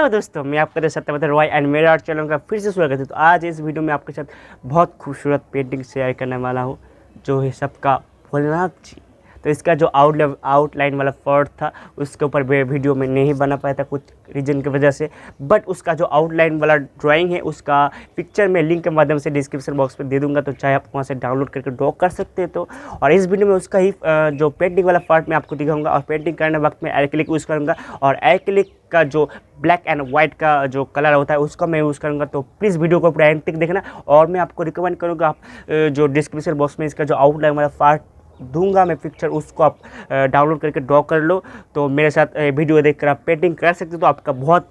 दोस्तों, मैं आपका दोस्त सत्यव्रत रॉय एंड मेरा आर्ट चैनल का फिर से स्वागत है। तो आज इस वीडियो में आपके साथ बहुत खूबसूरत पेंटिंग शेयर करने वाला हूँ, जो है सबका भोलेनाथ जी। तो इसका जो आउटलाइन वाला पार्ट था उसके ऊपर वीडियो में नहीं बना पाया था कुछ रीजन की वजह से, बट उसका जो आउटलाइन वाला ड्राइंग है उसका पिक्चर मैं लिंक के माध्यम से डिस्क्रिप्शन बॉक्स में दे दूंगा, तो चाहे आप वहाँ से डाउनलोड करके ड्रॉ कर सकते हैं। तो और इस वीडियो में उसका ही जो पेंटिंग वाला पार्ट मैं आपको दिखाऊंगा, और पेंटिंग करने वक्त में एक्रिलिक यूज़ करूँगा, और एक्रिलिक का जो ब्लैक एंड वाइट का जो कलर होता है उसका मैं यूज़ करूँगा। तो प्लीज़ वीडियो को पूरा एंड तक देखना, और मैं आपको रिकमेंड करूँगा आप जो डिस्क्रिप्शन बॉक्स में इसका जो आउटलाइन वाला पार्ट दूंगा मैं पिक्चर, उसको आप डाउनलोड करके ड्रॉ कर लो। तो मेरे साथ वीडियो देखकर आप पेंटिंग कर सकते हो, तो आपका बहुत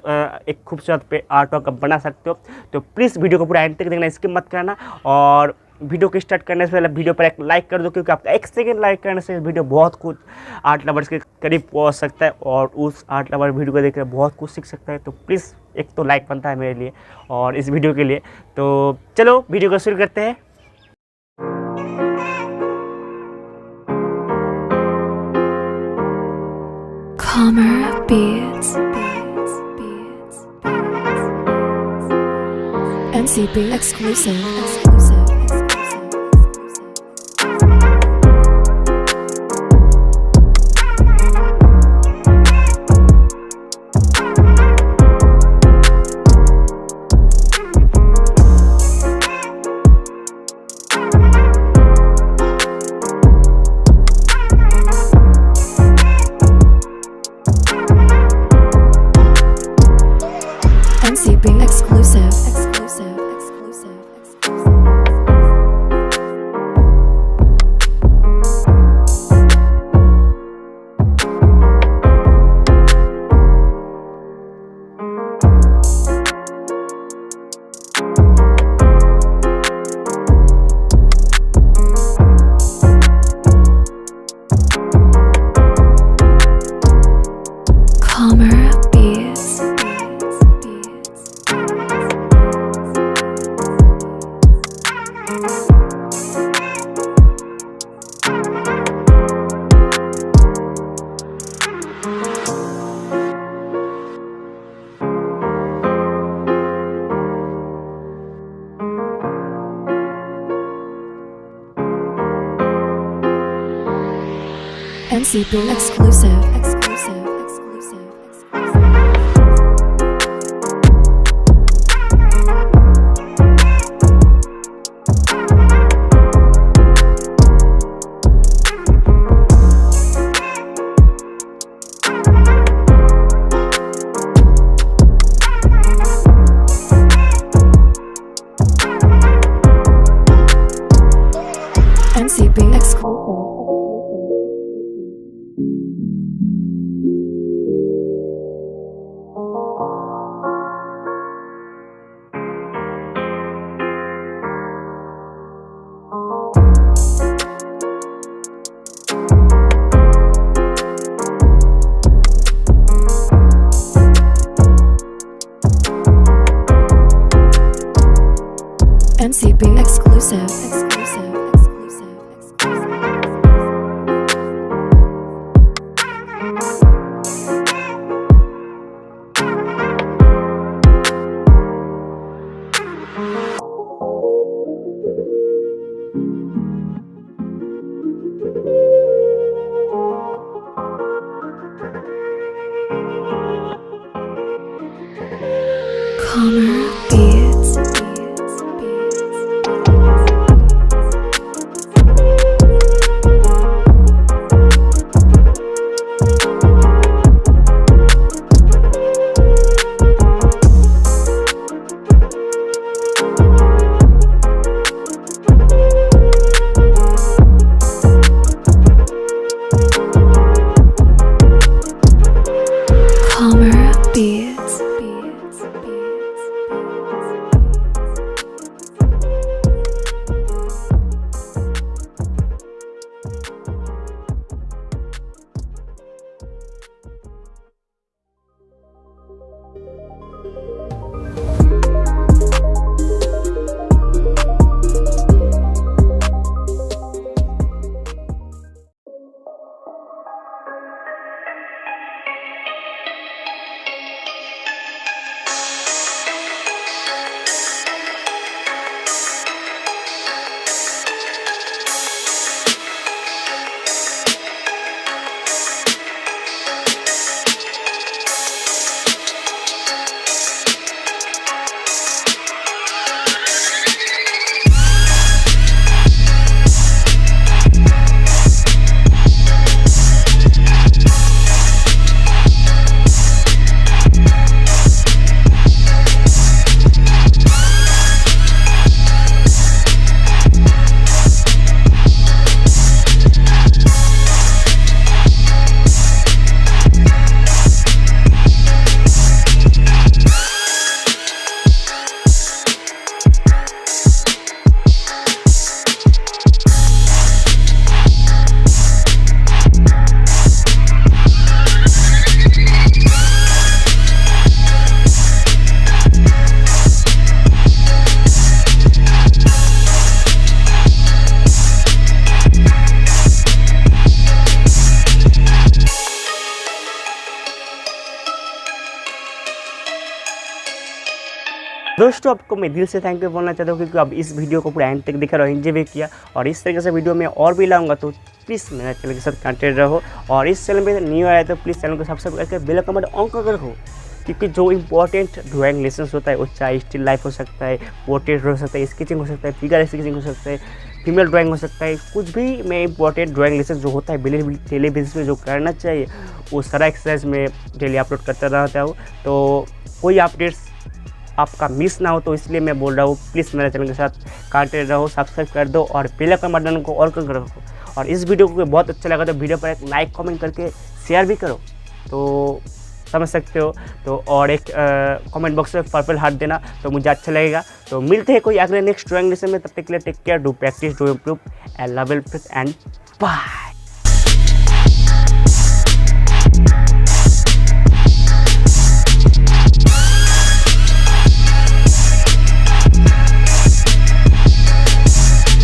एक खूबसूरत आर्ट वर्क आप बना सकते हो। तो प्लीज़ वीडियो को पूरा एंड तक देखना, स्किप मत करना। और वीडियो को स्टार्ट करने से पहले वीडियो पर एक लाइक कर दो, क्योंकि आपका 1 सेकंड लाइक करने से वीडियो बहुत कुछ आर्ट लवर्स के करीब पहुंच सकता है, और उस आर्ट लवर वीडियो को देखकर बहुत कुछ सीख सकता है। तो प्लीज़ एक तो लाइक बनता है मेरे लिए और इस वीडियो के लिए। तो चलो वीडियो को शुरू करते हैं। Calmer beats. NCB exclusive. NCB exclusive. Calmer beats. NCB exclusive. NCB exclusive. NCB exclusive. Calmer beats. Calmer beats. दोस्तों आपको मैं दिल से थैंक यू बोलना चाहता हूँ क्योंकि आप इस वीडियो को पूरा एंड तक देखा और एंजॉय भी किया, और इस तरीके से वीडियो में और भी लाऊंगा, तो प्लीज़ मेरे चैनल के साथ कनेक्टेड रहो। और इस चैनल में न्यू आया तो प्लीज़ चैनल को सब्सक्राइब करके बेल आइकन ऑन कर रखो, क्योंकि जो इंपॉर्टेंट ड्राइंग लेसन्स होता है वो चाहे स्टिल लाइफ हो सकता है, पोर्ट्रेट हो सकता है, स्केचिंग हो सकता है, फिगर स्केचिंग हो सकता है, फीमेल ड्राइंग हो सकता है, कुछ भी मैं इंपॉर्टेंट ड्राइंग लेसन जो होता है डेली बेसिस पे जो करना चाहिए वो सारा एक्सरसाइज में डेली अपलोड करता रहता हूँ। तो कोई अपडेट्स आपका मिस ना हो तो इसलिए मैं बोल रहा हूँ, प्लीज़ मेरे चैनल के साथ कनेक्टेड रहो, सब्सक्राइब कर दो और बेल आइकन बटन को ऑल कर रखो। और इस वीडियो को बहुत अच्छा लगा तो वीडियो पर एक लाइक कमेंट करके शेयर भी करो, तो समझ सकते हो। तो और एक कमेंट बॉक्स में पर्पल हार्ट देना तो मुझे अच्छा लगेगा। तो मिलते हैं कोई अगले नेक्स्ट ड्राइंग लेसन में, तब तक के लिए take care, do practice, do improve and love and bye.